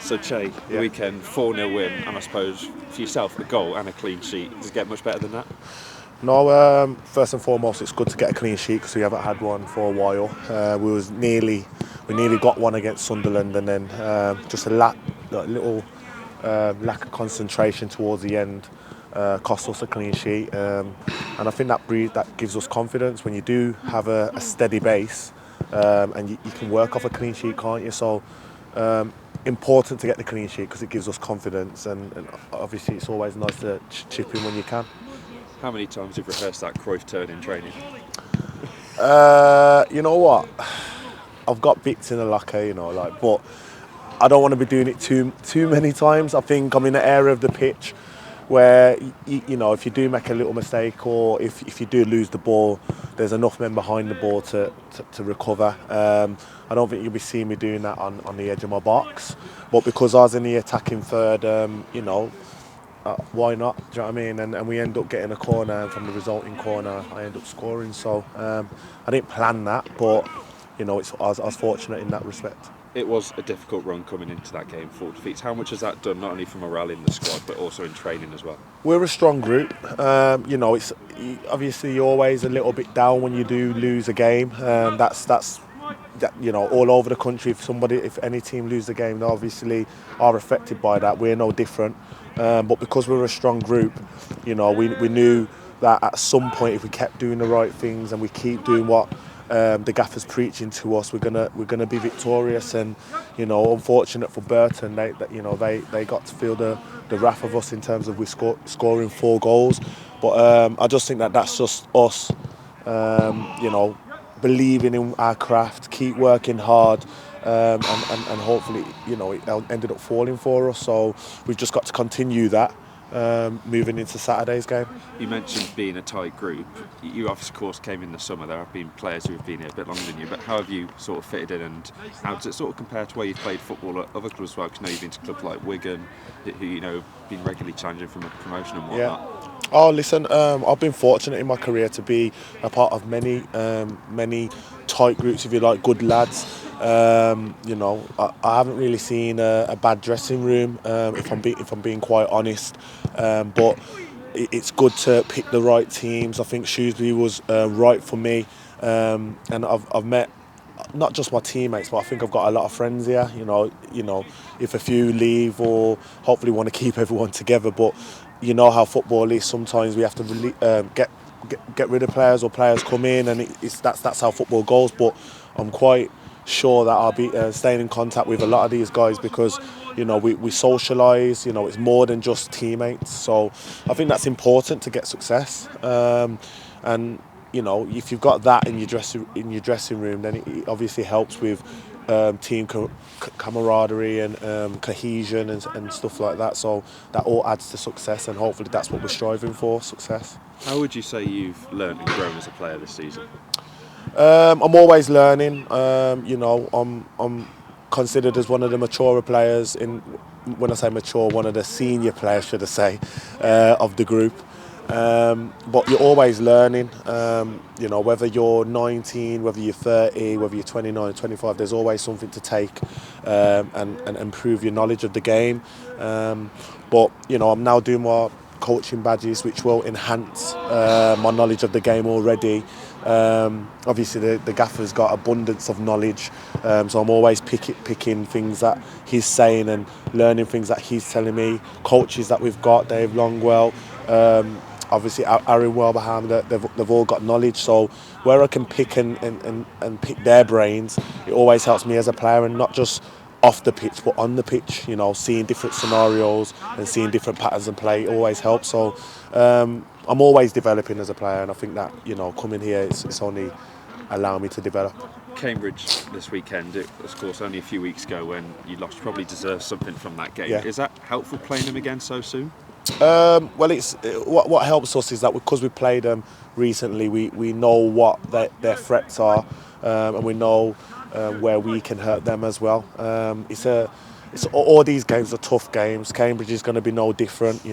So Chey, the weekend, 4-0 win, and I suppose for yourself, a goal and a clean sheet. Does it get much better than that? No, first and foremost, it's good to get a clean sheet because we haven't had one for a while. We nearly got one against Sunderland, and then just a little lack of concentration towards the end cost us a clean sheet. And I think that gives us confidence when you do have a steady base, and you can work off a clean sheet, can't you? So. Important to get the clean sheet because it gives us confidence, and obviously it's always nice to chip in when you can. How many times have you rehearsed that Cruyff turn in training? You know what? I've got bits in the locker, but I don't want to be doing it too many times. I think I'm in an area of the pitch where if you do make a little mistake or if you do lose the ball, there's enough men behind the ball to recover. I don't think you'll be seeing me doing that on the edge of my box, but because I was in the attacking third, why not? Do you know what I mean? And we end up getting a corner, and from the resulting corner, I end up scoring. So I didn't plan that, but I was fortunate in that respect. It was a difficult run coming into that game, 4 defeats. How much has that done, not only for morale in the squad, but also in training as well? We're a strong group. It's obviously you're always a little bit down when you do lose a game. That's all over the country. If any team lose the game, they obviously are affected by that. We're no different. But because we're a strong group, we knew that at some point, if we kept doing the right things and we keep doing what the gaffer's preaching to us, we're gonna be victorious. And unfortunate for Burton, they got to feel the wrath of us in terms of scoring 4 goals. But I just think that's just us, believing in our craft, keep working hard, and hopefully it ended up falling for us. So we've just got to continue that. Moving into Saturday's game. You mentioned being a tight group. You of course came in the summer. There have been players who have been here a bit longer than you, but how have you sort of fitted in, and how does it sort of compare to where you've played football at other clubs as well? Because you've been to clubs like Wigan, who have been regularly challenging from a promotion and whatnot. Yeah. Oh, listen, I've been fortunate in my career to be a part of many tight groups, if you like, good lads. I haven't really seen a bad dressing room, if I'm being quite honest. But it's good to pick the right teams. I think Shrewsbury was right for me, and I've met not just my teammates, but I think I've got a lot of friends here. If a few leave, or hopefully want to keep everyone together. But you know how football is. Sometimes we have to get rid of players, or players come in, and that's how football goes. But I'm quite sure that I'll be staying in contact with a lot of these guys because we socialise. It's more than just teammates. So I think that's important to get success. And if you've got that in your dressing room, then it obviously helps with team camaraderie and cohesion and stuff like that. So that all adds to success, and hopefully that's what we're striving for, success. How would you say you've learned and grown as a player this season? I'm always learning. I'm considered as one of the maturer players. When I say mature, one of the senior players, should I say, of the group. But you're always learning. Whether you're 19, whether you're 30, whether you're 29, 25, there's always something to take and improve your knowledge of the game. But I'm now doing my coaching badges, which will enhance my knowledge of the game already. Obviously the gaffer's got abundance of knowledge, so I'm always picking things that he's saying and learning things that he's telling me. Coaches that we've got, Dave Longwell, obviously Aaron Welberham, they've all got knowledge. So where I can pick and pick their brains, it always helps me as a player, and not just off the pitch but on the pitch. Seeing different scenarios and seeing different patterns of play always helps. So I'm always developing as a player, and I think that coming here it's only allowing me to develop. Cambridge this weekend, it was of course only a few weeks ago when you lost. Probably deserves something from that game. Yeah. Is that helpful playing them again so soon? Well, it's what helps us is that because we played them recently, we know what their threats are, and we know where we can hurt them as well. It's all these games are tough games. Cambridge is going to be no different.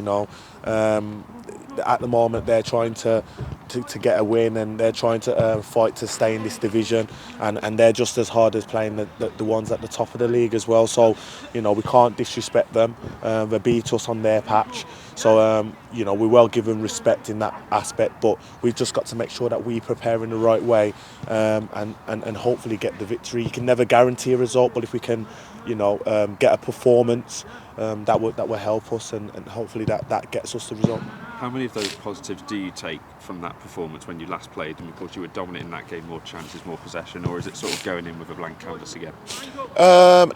At the moment, they're trying to to get a win, and they're trying to fight to stay in this division, and they're just as hard as playing the ones at the top of the league as well. So, you know, we can't disrespect them. They beat us on their patch. So, you know, we will give them respect in that aspect, but we've just got to make sure that we prepare in the right way, and hopefully get the victory. You can never guarantee a result, but if we can, you know, get a performance that will help us, and hopefully that gets us the result. How many of those positives do you take from that performance when you last played? And of course, you were dominant in that game, more chances, more possession, or is it sort of going in with a blank canvas again?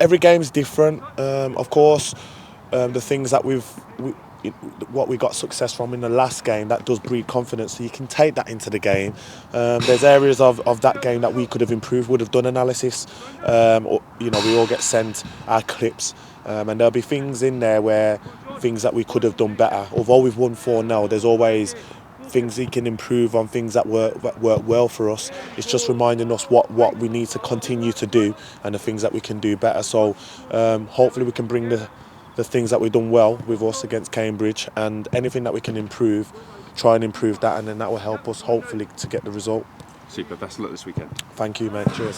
Every game's different. Of course, the things that what we got success from in the last game, that does breed confidence, so you can take that into the game. There's areas of that game that we could have improved, would have done analysis. Or, you know, we all get sent our clips, and there'll be things in there where things that we could have done better. Although we've won 4-0, there's always things we can improve on, things that work well for us. It's just reminding us what we need to continue to do and the things that we can do better. So hopefully we can bring the things that we've done well with us against Cambridge, and anything that we can improve, try and improve that, and then that will help us hopefully to get the result. Super, best of luck this weekend. Thank you, mate. Cheers.